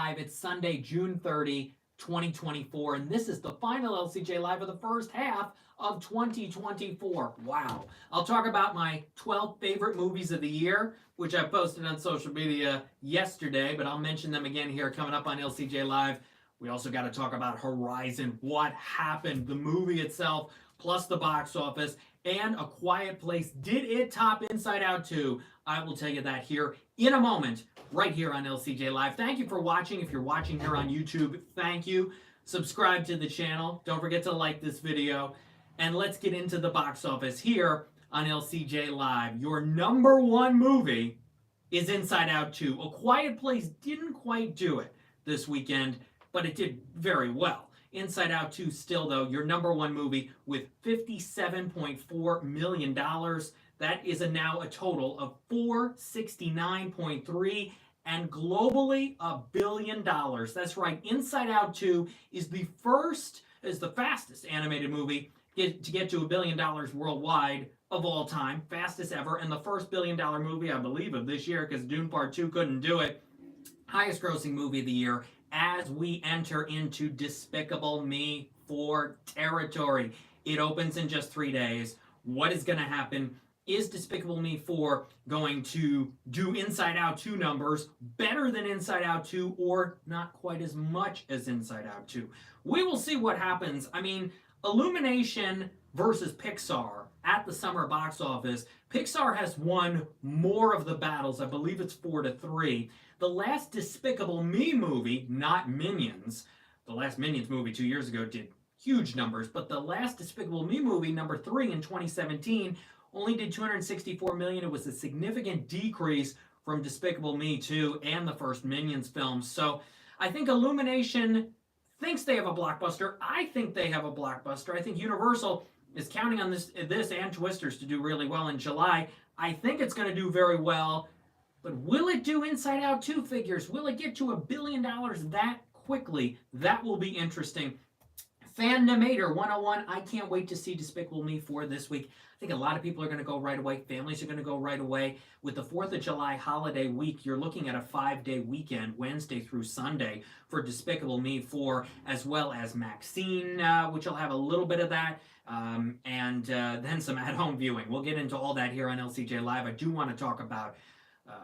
Live. It's Sunday, June 30, 2024, and this is the final LCJ Live of the first half of 2024. Wow. I'll talk about my 12 favorite movies of the year, which I posted on social media yesterday, but I'll mention them again here coming up on LCJ Live. We also got to talk about Horizon, what happened, the movie itself, plus the box office, and A Quiet Place. Did it top Inside Out 2? I will tell you that here in a moment, right here on LCJ Live. Thank you for watching. If you're watching here on YouTube, thank you. Subscribe to the channel. Don't forget to like this video. And let's get into the box office here on LCJ Live. Your number one movie is Inside Out 2. A Quiet Place didn't quite do it this weekend, but it did very well. Inside Out 2 still, though, your number one movie with $57.4 million. That is now a total of $469.3 and globally $1 billion. That's right. Inside Out 2 is the fastest animated movie to get to $1 billion worldwide of all time. Fastest ever. And the first $1 billion movie, I believe, of this year, because Dune Part 2 couldn't do it. Highest grossing movie of the year as we enter into Despicable Me 4 territory. It opens in just 3 days. What is going to happen? Is Despicable Me 4 going to do Inside Out 2 numbers better than Inside Out 2 or not quite as much as Inside Out 2? We will see what happens. I mean, Illumination versus Pixar at the summer box office. Pixar has won more of the battles. I believe it's 4-3. The last Despicable Me movie, not Minions, the last Minions movie 2 years ago did huge numbers, but the last Despicable Me movie, number 3 in 2017, only did $264 million. It was a significant decrease from Despicable Me 2 and the first Minions film. So I think Illumination thinks they have a blockbuster. I think they have a blockbuster. I think Universal is counting on this and Twisters to do really well in July. I think it's going to do very well. But will it do Inside Out 2 figures? Will it get to $1 billion that quickly? That will be interesting. Fandom-ator 101, I can't wait to see Despicable Me 4 this week. I think a lot of people are going to go right away. Families are going to go right away. With the 4th of July holiday week, you're looking at a 5-day weekend, Wednesday through Sunday, for Despicable Me 4, as well as Maxine, which will have a little bit of that, and then some at-home viewing. We'll get into all that here on LCJ Live. I do want to talk about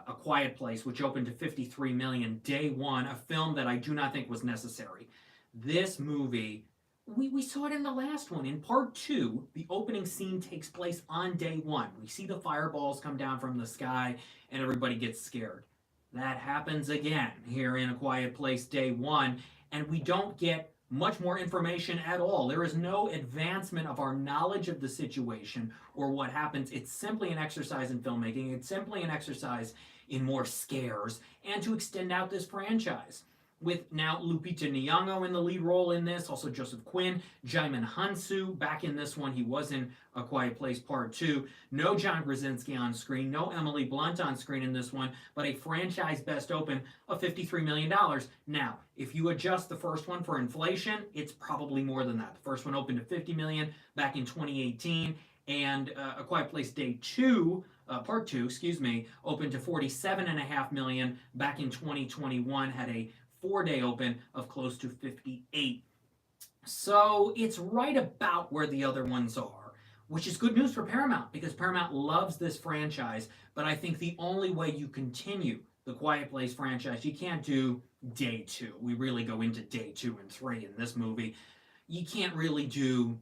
A Quiet Place, which opened to $53 million day one, a film that I do not think was necessary. This movie, we saw it in the last one. In part 2, the opening scene takes place on day 1. We see the fireballs come down from the sky and everybody gets scared. That happens again here in A Quiet Place day 1, and we don't get much more information at all. There is no advancement of our knowledge of the situation or what happens. It's simply an exercise in filmmaking. It's simply an exercise in more scares and to extend out this franchise. With now Lupita Nyong'o in the lead role in this, also Joseph Quinn, Jaimin Hansu back in this one. He was in A Quiet Place Part 2. No John Krasinski on screen, no Emily Blunt on screen in this one, but a franchise best open of $53 million. Now, if you adjust the first one for inflation, it's probably more than that. The first one opened to $50 million back in 2018, and A Quiet Place Day 2, Part 2, opened to $47.5 million back in 2021, had a 4-day open of close to 58. So it's right about where the other ones are, which is good news for Paramount because Paramount loves this franchise. But I think the only way you continue the Quiet Place franchise, you can't do day 2. We really go into day 2 and 3 in this movie. You can't really do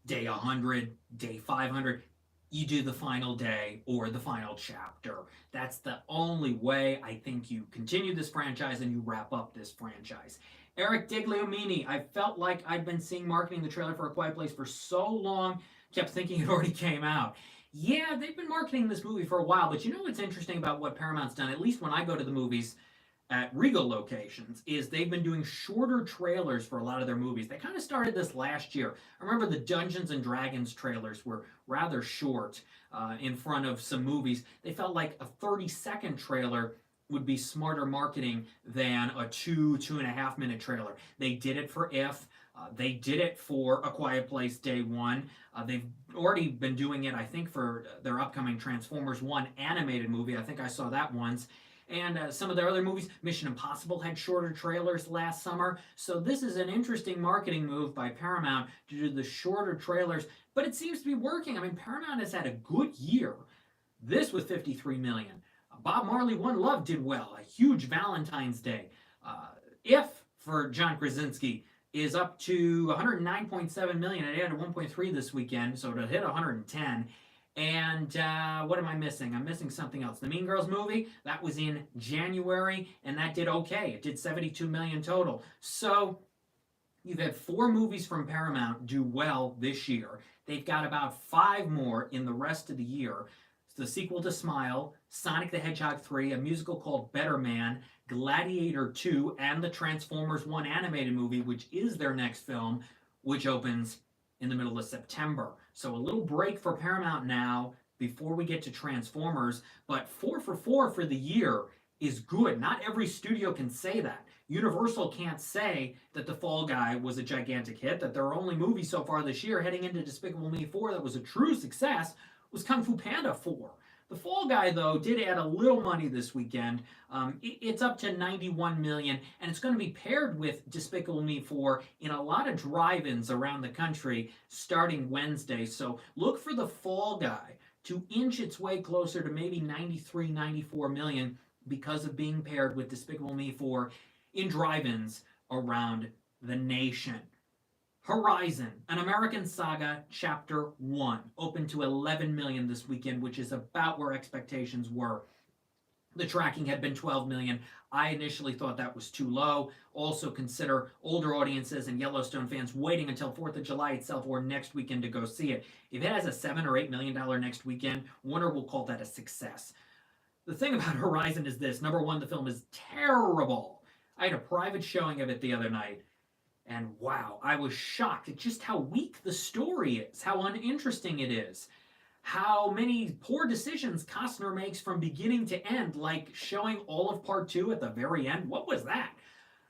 day 100, day 500. You do the final day or the final chapter. That's the only way I think you continue this franchise and you wrap up this franchise. Eric Digliomini, I felt like I'd been seeing marketing the trailer for A Quiet Place for so long, kept thinking it already came out. Yeah, they've been marketing this movie for a while, but you know what's interesting about what Paramount's done, at least when I go to the movies at Regal locations, is they've been doing shorter trailers for a lot of their movies. They kind of started this last year. I remember the Dungeons and Dragons trailers were rather short in front of some movies. They felt like a 30-second trailer would be smarter marketing than a 2.5 minute trailer. They did it for If. They did it for A Quiet Place Day 1. They've already been doing it, I think, for their upcoming Transformers 1 animated movie. I think I saw that once. and some of their other movies. Mission Impossible had shorter trailers last summer. So this is an interesting marketing move by Paramount to do the shorter trailers, but it seems to be working. I mean, Paramount has had a good year. This with 53 million. Bob Marley One Love did well. A huge Valentine's Day. If for John Krasinski is up to 109.7 million. It added 1.3 this weekend, so to hit 110. And what am I missing? I'm missing something else. The Mean Girls movie, that was in January, and that did okay. It did 72 million total. So you've had 4 movies from Paramount do well this year. They've got about 5 more in the rest of the year. The sequel to Smile, Sonic the Hedgehog 3, a musical called Better Man, Gladiator 2, and the Transformers 1 animated movie, which is their next film, which opens in the middle of September. So a little break for Paramount now before we get to Transformers, but 4 for 4 for the year is good. Not every studio can say that. Universal can't say that The Fall Guy was a gigantic hit, that their only movie so far this year heading into Despicable Me 4 that was a true success was Kung Fu Panda 4. The Fall Guy, though, did add a little money this weekend. It's up to 91 million, and it's going to be paired with Despicable Me 4 in a lot of drive-ins around the country starting Wednesday. So look for The Fall Guy to inch its way closer to maybe 93, 94 million because of being paired with Despicable Me 4 in drive-ins around the nation. Horizon, an American Saga, Chapter 1, opened to 11 million this weekend, which is about where expectations were. The tracking had been 12 million. I initially thought that was too low. Also consider older audiences and Yellowstone fans waiting until 4th of July itself or next weekend to go see it. If it has a $7 or $8 million next weekend, Warner will call that a success. The thing about Horizon is this. Number one, the film is terrible. I had a private showing of it the other night. And wow, I was shocked at just how weak the story is, how uninteresting it is, how many poor decisions Costner makes from beginning to end, like showing all of part 2 at the very end. What was that?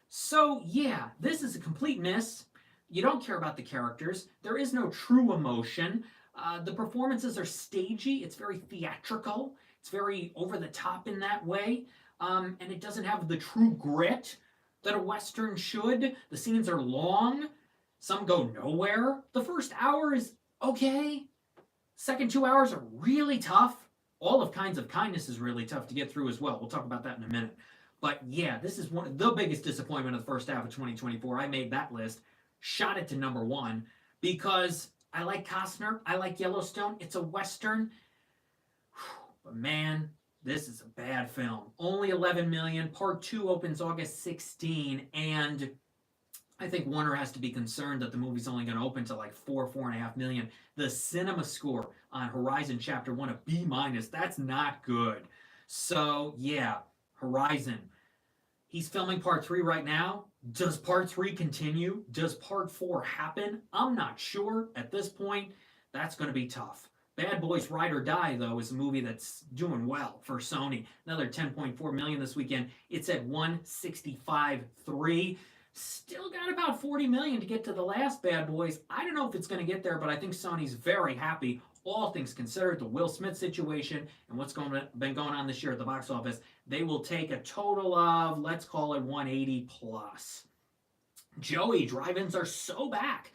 So yeah, this is a complete miss. You don't care about the characters. There is no true emotion. The performances are stagey. It's very theatrical. It's very over the top in that way. And it doesn't have the true grit that a Western should. The scenes are long. Some go nowhere. The first hour is okay. Second 2 hours are really tough. All of Kinds of Kindness is really tough to get through as well. We'll talk about that in a minute. But yeah, this is one of the biggest disappointment of the first half of 2024. I made that list, shot it to number 1, because I like Costner. I like Yellowstone. It's a Western. But man, this is a bad film. Only 11 million. Part 2 opens August 16, and I think Warner has to be concerned that the movie's only going to open to like 4.5 million. The cinema score on Horizon Chapter 1, a B-. That's not good. So, yeah, Horizon. He's filming Part 3 right now. Does Part 3 continue? Does Part 4 happen? I'm not sure. At this point, that's going to be tough. Bad Boys Ride or Die, though, is a movie that's doing well for Sony. Another 10.4 million this weekend. It's at 165.3. Still got about 40 million to get to the last Bad Boys. I don't know if it's going to get there, but I think Sony's very happy. All things considered, the Will Smith situation and what's been going on this year at the box office, they will take a total of, let's call it 180 plus. Joey, drive-ins are so back.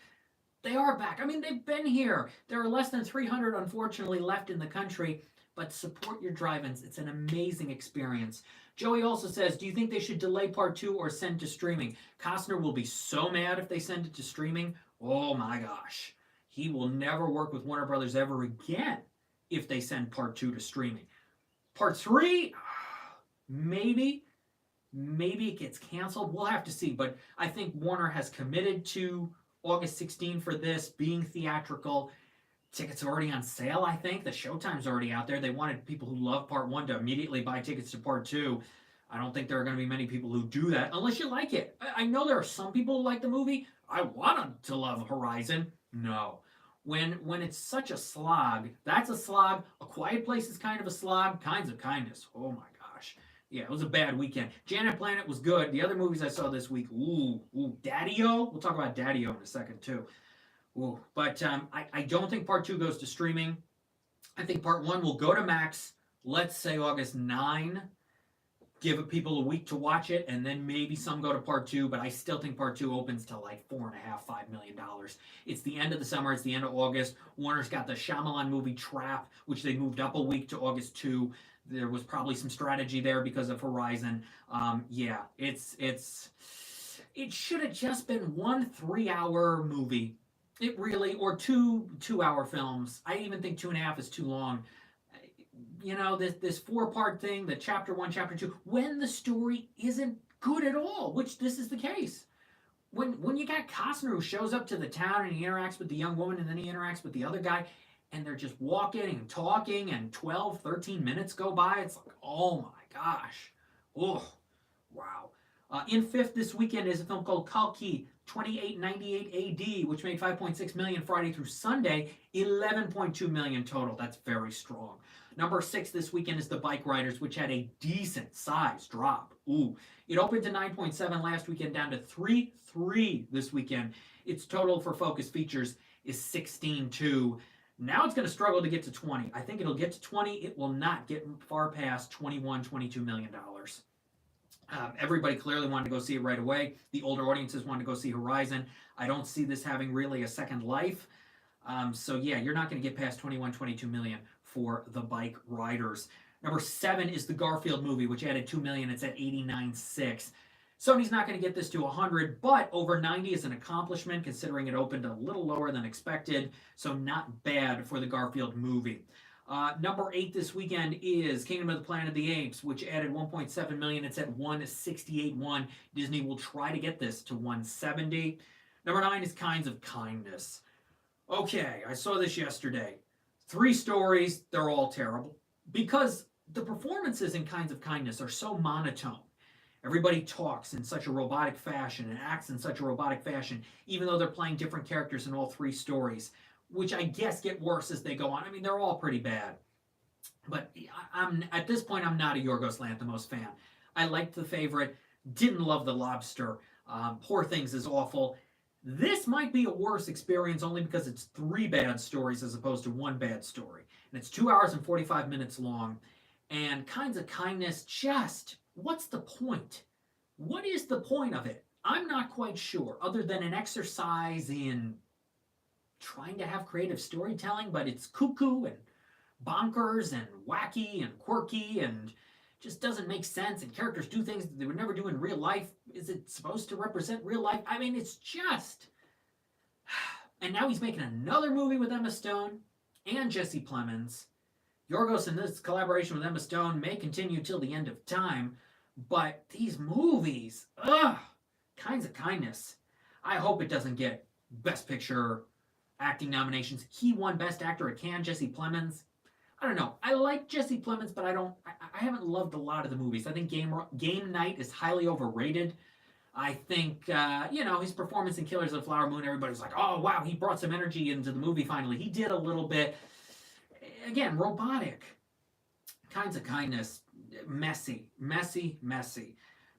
They are back. I mean, they've been here. There are less than 300, unfortunately, left in the country, but support your drive-ins. It's an amazing experience. Joey also says, do you think they should delay Part 2 or send to streaming? Costner will be so mad if they send it to streaming. Oh my gosh. He will never work with Warner Brothers ever again if they send Part 2 to streaming. Part 3, maybe. Maybe it gets canceled. We'll have to see, but I think Warner has committed to August 16 for this, being theatrical. Tickets are already on sale, I think. The showtime's already out there. They wanted people who love Part 1 to immediately buy tickets to Part 2. I don't think there are going to be many people who do that, unless you like it. I know there are some people who like the movie. I want them to love Horizon. No. When it's such a slog, that's a slog. A Quiet Place is kind of a slog. Kinds of Kindness. Oh my gosh. Yeah, it was a bad weekend. Janet Planet was good. The other movies I saw this week, Daddy-O. We'll talk about Daddy-O in a second, too. Ooh, but I don't think Part 2 goes to streaming. I think Part 1 will go to Max, let's say August 9. give people a week to watch it, and then maybe some go to part two. But I still think part two opens to like $4.5–5 million. It's the end of the summer. It's the end of August. Warner's got the Shyamalan movie Trap, which they moved up a week to August 2. There was probably some strategy there because of Horizon. Yeah, it should have just been one 3-hour movie. It really, or two 2-hour films. I even think 2.5 is too long. You know, this 4-part thing, the chapter 1, chapter 2, when the story isn't good at all, which this is the case. When you got Costner who shows up to the town and he interacts with the young woman and then he interacts with the other guy, and they're just walking and talking and 12, 13 minutes go by, it's like, oh my gosh. Oh, wow. In fifth this weekend is a film called Kalki, 2898 AD, which made $5.6 million Friday through Sunday, $11.2 million total. That's very strong. Number 6 this weekend is The Bike Riders, which had a decent size drop. Ooh, it opened to 9.7 last weekend, down to 3.3 this weekend. Its total for Focus Features is 16.2. Now it's going to struggle to get to 20. I think it'll get to 20. It will not get far past $21–22 million. Everybody clearly wanted to go see it right away. The older audiences wanted to go see Horizon. I don't see this having really a second life. So yeah, you're not going to get past $21–22 million for The Bike Riders. Number 7 is the Garfield movie, which added $2 million. It's at 89.6. Sony's not going to get this to 100, but over 90 is an accomplishment considering it opened a little lower than expected, so not bad for the Garfield movie. Number 8 this weekend is Kingdom of the Planet of the Apes, which added $1.7 million. It's at 168.1. Disney will try to get this to 170. Number 9 is Kinds of Kindness. Okay, I saw this yesterday. 3 stories, they're all terrible. Because the performances in Kinds of Kindness are so monotone. Everybody talks in such a robotic fashion and acts in such a robotic fashion, even though they're playing different characters in all 3 stories, which I guess get worse as they go on. I mean, they're all pretty bad. But at this point, I'm not a Yorgos Lanthimos fan. I liked The Favorite, didn't love The Lobster. Poor Things is awful. This might be a worse experience only because it's 3 bad stories as opposed to 1 bad story. And it's 2 hours and 45 minutes long. And Kinds of Kindness, just, what's the point? What is the point of it? I'm not quite sure, other than an exercise in trying to have creative storytelling, but it's cuckoo and bonkers and wacky and quirky and just doesn't make sense, and characters do things that they would never do in real life. Is it supposed to represent real life? I mean, it's just... And now he's making another movie with Emma Stone and Jesse Plemons. Yorgos and this collaboration with Emma Stone may continue till the end of time, but these movies, Kinds of Kindness. I hope it doesn't get Best Picture acting nominations. He won Best Actor at Cannes, Jesse Plemons. I don't know. I like Jesse Plemons, but I haven't loved a lot of the movies. I think Game Night is highly overrated. I think, his performance in Killers of the Flower Moon, everybody's like, oh, wow, he brought some energy into the movie finally. He did a little bit. Again, robotic. Kinds of Kindness. Messy.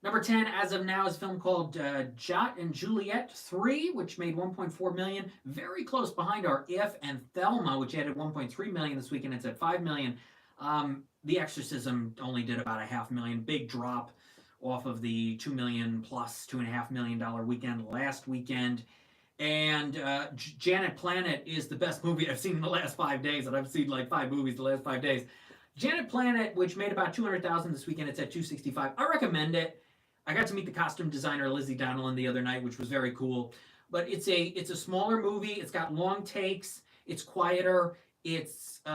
Number 10, as of now, is a film called Jot and Juliet 3, which made $1.4 million. Very close behind our If and Thelma, which added $1.3 million this weekend. It's at $5 million. The Exorcism only did about $500,000. Big drop off of the $2 million plus $2.5 million weekend last weekend. And Janet Planet is the best movie I've seen in the last 5 days, and I've seen like 5 movies the last 5 days. Janet Planet, which made about $200,000 this weekend, it's at $265. I recommend it. I got to meet the costume designer Lizzie Donnellan the other night, which was very cool. But it's a smaller movie. It's got long takes. It's quieter. It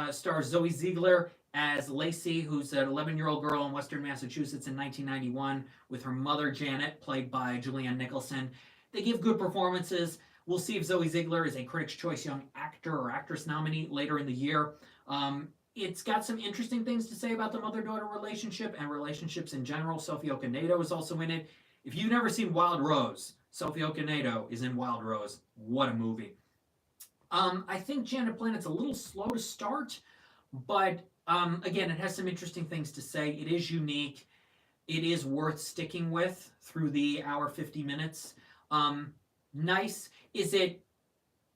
stars Zoe Ziegler as Lacey, who's an 11-year-old girl in Western Massachusetts in 1991, with her mother Janet, played by Julianne Nicholson. They give good performances. We'll see if Zoe Ziegler is a Critics' Choice Young Actor or Actress nominee later in the year. It's got some interesting things to say about the mother-daughter relationship and relationships in general. Sophie Okonedo is also in it. If you've never seen Wild Rose, Sophie Okonedo is in Wild Rose. What a movie. I think Janet Planet's a little slow to start, but again, it has some interesting things to say. It is unique. It is worth sticking with through the hour 50 minutes. Nice. Is it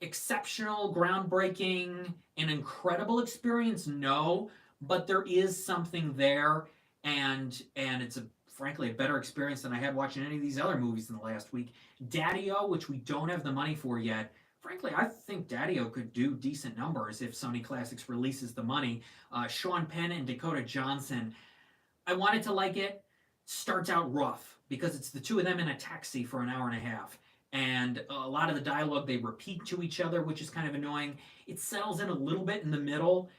exceptional, groundbreaking, an incredible experience? No, but there is something there, and it's a frankly, a better experience than I had watching any of these other movies in the last week. Daddy-O, which we don't have the money for yet. Frankly, I think Daddy-O could do decent numbers if Sony Classics releases the money. Sean Penn and Dakota Johnson. I wanted to like it. Starts out rough because it's the two of them in a taxi for an hour and a half. And a lot of the dialogue they repeat to each other, which is kind of annoying. It settles in a little bit in the middle,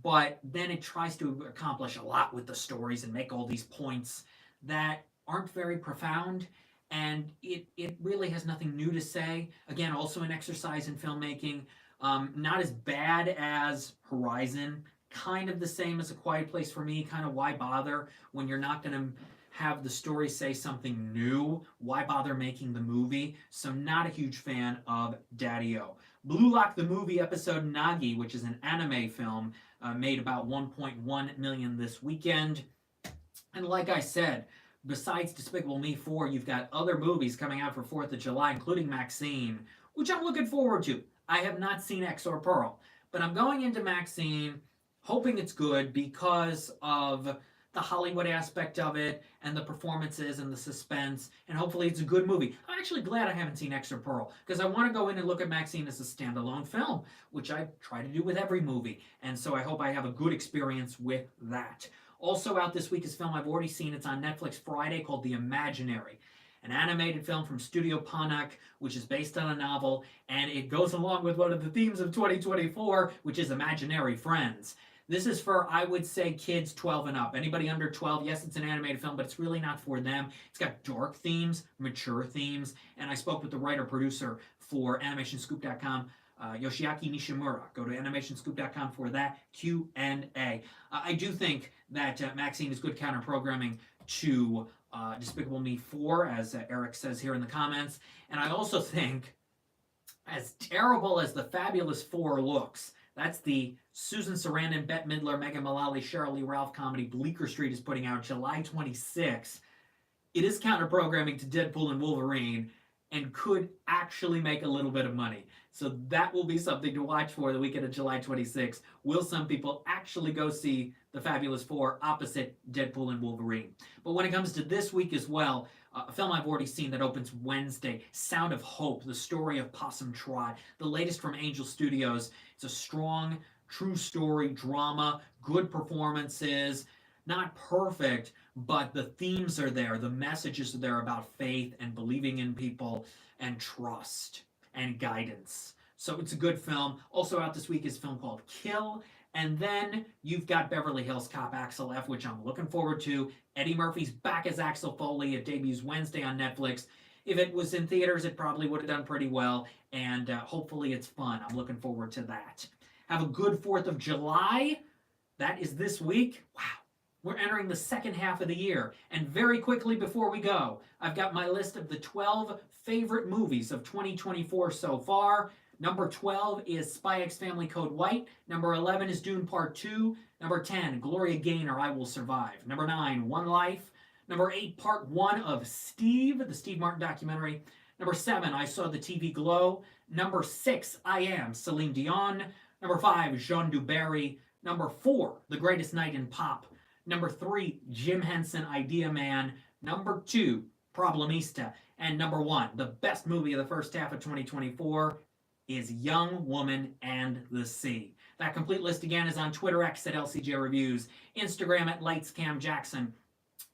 but then it tries to accomplish a lot with the stories and make all these points that aren't very profound. And it really has nothing new to say. Again, also an exercise in filmmaking. Not as bad as Horizon. Kind of the same as A Quiet Place for me. Kind of why bother when you're not going to have the story say something new? Why bother making the movie? So not a huge fan of Daddy-O. Blue Lock the movie episode Nagi, which is an anime film, made about 1.1 million this weekend. And like I said, besides Despicable Me 4, you've got other movies coming out for 4th of July, including Maxine, which I'm looking forward to. I have not seen X or Pearl, but I'm going into Maxine hoping it's good because of the Hollywood aspect of it and the performances and the suspense, and hopefully it's a good movie. I'm actually glad I haven't seen X or Pearl because I want to go in and look at Maxine as a standalone film, which I try to do with every movie, and so I hope I have a good experience with that. Also out this week is a film I've already seen. It's on Netflix Friday called The Imaginary, an animated film from Studio Panak, which is based on a novel, and it goes along with one of the themes of 2024, which is imaginary friends. This is for, I would say, kids 12 and up. Anybody under 12, yes, it's an animated film, but it's really not for them. It's got dark themes, mature themes, and I spoke with the writer-producer for AnimationScoop.com, Yoshiaki Nishimura. Go to AnimationScoop.com for that Q&A. I do think that Maxine is good counter-programming to Despicable Me 4, as Eric says here in the comments, and I also think, as terrible as The Fabulous Four looks, that's the Susan Sarandon, Bette Midler, Megan Mullally, Sheryl Lee Ralph comedy Bleecker Street is putting out July 26th. It is counter-programming to Deadpool and Wolverine and could actually make a little bit of money. So that will be something to watch for the weekend of July 26th. Will some people actually go see The Fabulous Four opposite Deadpool and Wolverine? But when it comes to this week as well, a film I've already seen that opens Wednesday, Sound of Hope, the story of Possum Trot, the latest from Angel Studios. It's a strong, true story, drama, good performances, not perfect, but the themes are there, the messages are there about faith and believing in people and trust and guidance. So it's a good film. Also out this week is a film called Kill. And then you've got Beverly Hills Cop Axel F, which I'm looking forward to. Eddie Murphy's back as Axel Foley. It debuts Wednesday on Netflix. If it was in theaters, it probably would have done pretty well. And hopefully it's fun. I'm looking forward to that. Have a good 4th of July. That is this week. Wow. We're entering the second half of the year. And very quickly before we go, I've got my list of the 12 favorite movies of 2024 so far. Number 12 is Spy X Family Code White. Number 11 is Dune Part 2. Number 10, Gloria Gaynor, I Will Survive. Number 9, One Life. Number 8, Part 1 of Steve, the Steve Martin documentary. Number 7, I Saw the TV Glow. Number 6, I Am, Celine Dion. Number 5, Jean Dubarry. Number 4, The Greatest Night in Pop. Number 3, Jim Henson, Idea Man. Number 2, Problemista. And number 1, the best movie of the first half of 2024, is Young Woman and the Sea. That complete list again is on Twitter X at LCJ Reviews, Instagram at LightsCamJackson,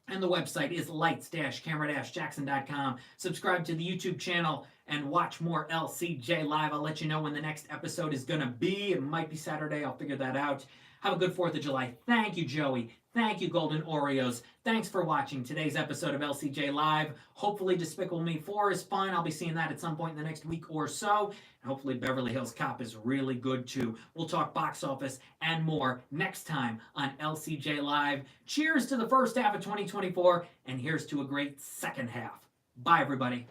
and the website is lights-camera-jackson.com. Subscribe to the YouTube channel and watch more LCJ Live. I'll let you know when the next episode is going to be. It might be Saturday. I'll figure that out. Have a good 4th of July. Thank you, Joey. Thank you, Golden Oreos. Thanks for watching today's episode of LCJ Live. Hopefully Despicable Me 4 is fun. I'll be seeing that at some point in the next week or so. And hopefully Beverly Hills Cop is really good too. We'll talk box office and more next time on LCJ Live. Cheers to the first half of 2024, and here's to a great second half. Bye, everybody.